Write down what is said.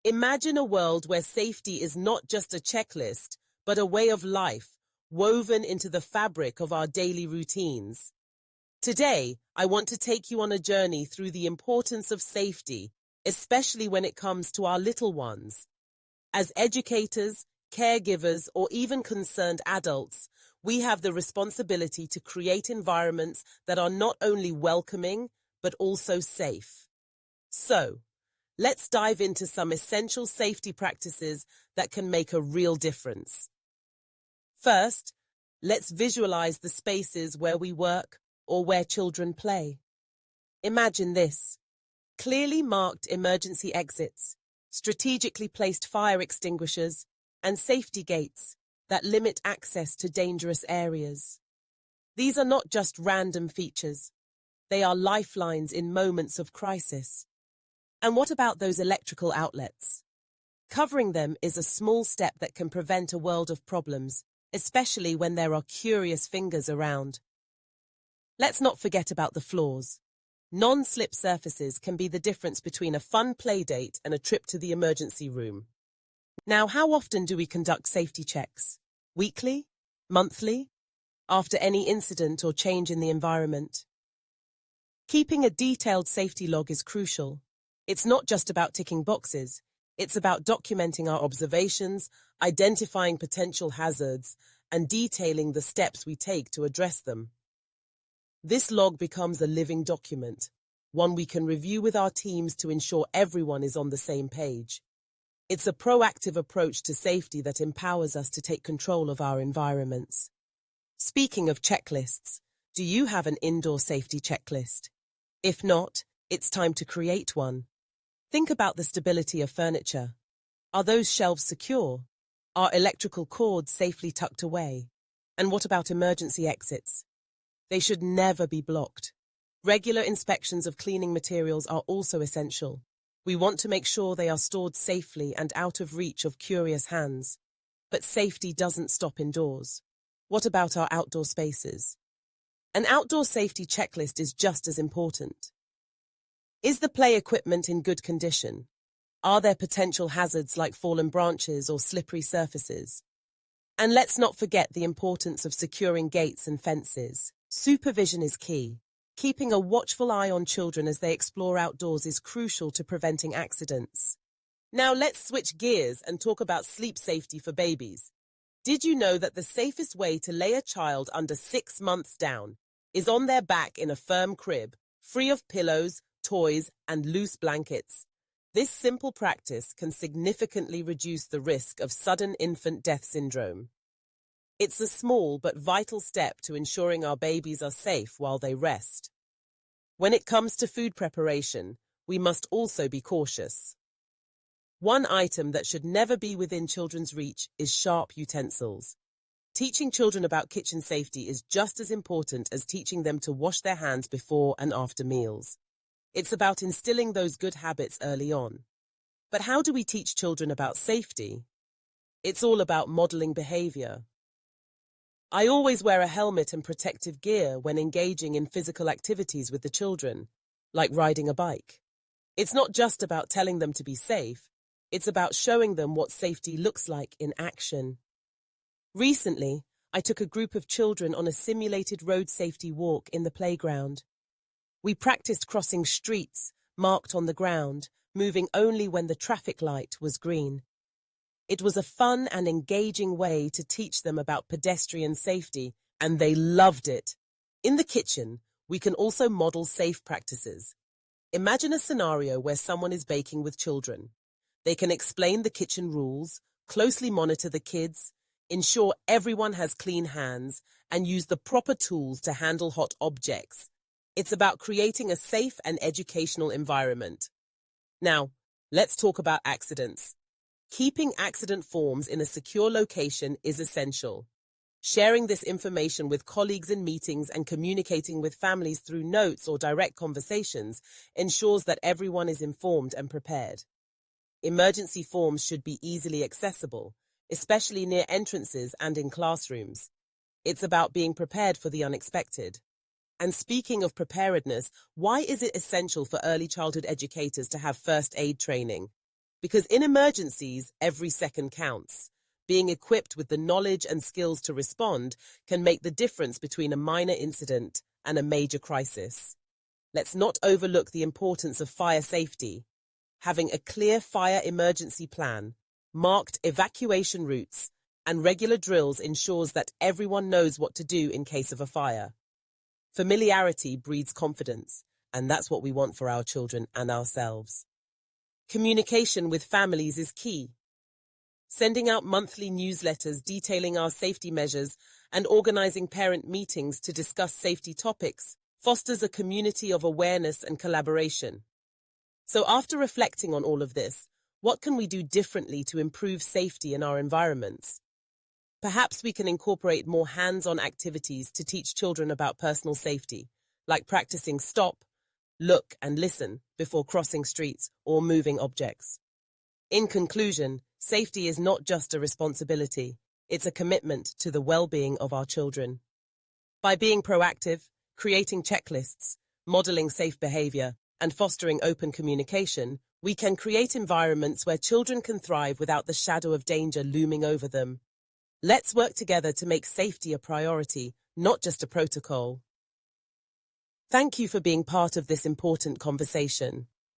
Imagine a world where safety is not just a checklist, but a way of life, woven into the fabric of our daily routines. Today, I want to take you on a journey through the importance of safety, especially when it comes to our little ones. As educators, caregivers, or even concerned adults, we have the responsibility to create environments that are not only welcoming, but also safe. So, let's dive into some essential safety practices that can make a real difference. First, let's visualize the spaces where we work or where children play. Imagine this: clearly marked emergency exits, strategically placed fire extinguishers, and safety gates that limit access to dangerous areas. These are not just random features. They are lifelines in moments of crisis. And what about those electrical outlets? Covering them is a small step that can prevent a world of problems, especially when there are curious fingers around. Let's not forget about the floors. Non-slip surfaces can be the difference between a fun play date and a trip to the emergency room. Now, how often do we conduct safety checks? Weekly? Monthly? After any incident or change in the environment? Keeping a detailed safety log is crucial. It's not just about ticking boxes. It's about documenting our observations, identifying potential hazards, and detailing the steps we take to address them. This log becomes a living document, one we can review with our teams to ensure everyone is on the same page. It's a proactive approach to safety that empowers us to take control of our environments. Speaking of checklists, do you have an indoor safety checklist? If not, it's time to create one. Think about the stability of furniture. Are those shelves secure? Are electrical cords safely tucked away? And what about emergency exits? They should never be blocked. Regular inspections of cleaning materials are also essential. We want to make sure they are stored safely and out of reach of curious hands. But safety doesn't stop indoors. What about our outdoor spaces? An outdoor safety checklist is just as important. Is the play equipment in good condition? Are there potential hazards like fallen branches or slippery surfaces? And let's not forget the importance of securing gates and fences. Supervision is key. Keeping a watchful eye on children as they explore outdoors is crucial to preventing accidents. Now let's switch gears and talk about sleep safety for babies. Did you know that the safest way to lay a child under 6 months down is on their back in a firm crib, free of pillows, toys, and loose blankets? This simple practice can significantly reduce the risk of sudden infant death syndrome. It's a small but vital step to ensuring our babies are safe while they rest. When it comes to food preparation, we must also be cautious. One item that should never be within children's reach is sharp utensils. Teaching children about kitchen safety is just as important as teaching them to wash their hands before and after meals. It's about instilling those good habits early on. But how do we teach children about safety? It's all about modeling behavior. I always wear a helmet and protective gear when engaging in physical activities with the children, like riding a bike. It's not just about telling them to be safe, it's about showing them what safety looks like in action. Recently, I took a group of children on a simulated road safety walk in the playground. We practiced crossing streets marked on the ground, moving only when the traffic light was green. It was a fun and engaging way to teach them about pedestrian safety, and they loved it. In the kitchen, we can also model safe practices. Imagine a scenario where someone is baking with children. They can explain the kitchen rules, closely monitor the kids, ensure everyone has clean hands, and use the proper tools to handle hot objects. It's about creating a safe and educational environment. Now, let's talk about accidents. Keeping accident forms in a secure location is essential. Sharing this information with colleagues in meetings and communicating with families through notes or direct conversations ensures that everyone is informed and prepared. Emergency forms should be easily accessible, especially near entrances and in classrooms. It's about being prepared for the unexpected. And speaking of preparedness, why is it essential for early childhood educators to have first aid training? Because in emergencies, every second counts. Being equipped with the knowledge and skills to respond can make the difference between a minor incident and a major crisis. Let's not overlook the importance of fire safety. Having a clear fire emergency plan, marked evacuation routes, and regular drills ensures that everyone knows what to do in case of a fire. Familiarity breeds confidence, and that's what we want for our children and ourselves. Communication with families is key. Sending out monthly newsletters detailing our safety measures and organizing parent meetings to discuss safety topics fosters a community of awareness and collaboration. So after reflecting on all of this, what can we do differently to improve safety in our environments? Perhaps we can incorporate more hands-on activities to teach children about personal safety, like practicing stop, look, and listen before crossing streets or moving objects. In conclusion, safety is not just a responsibility, it's a commitment to the well-being of our children. By being proactive, creating checklists, modeling safe behavior, and fostering open communication, we can create environments where children can thrive without the shadow of danger looming over them. Let's work together to make safety a priority, not just a protocol. Thank you for being part of this important conversation.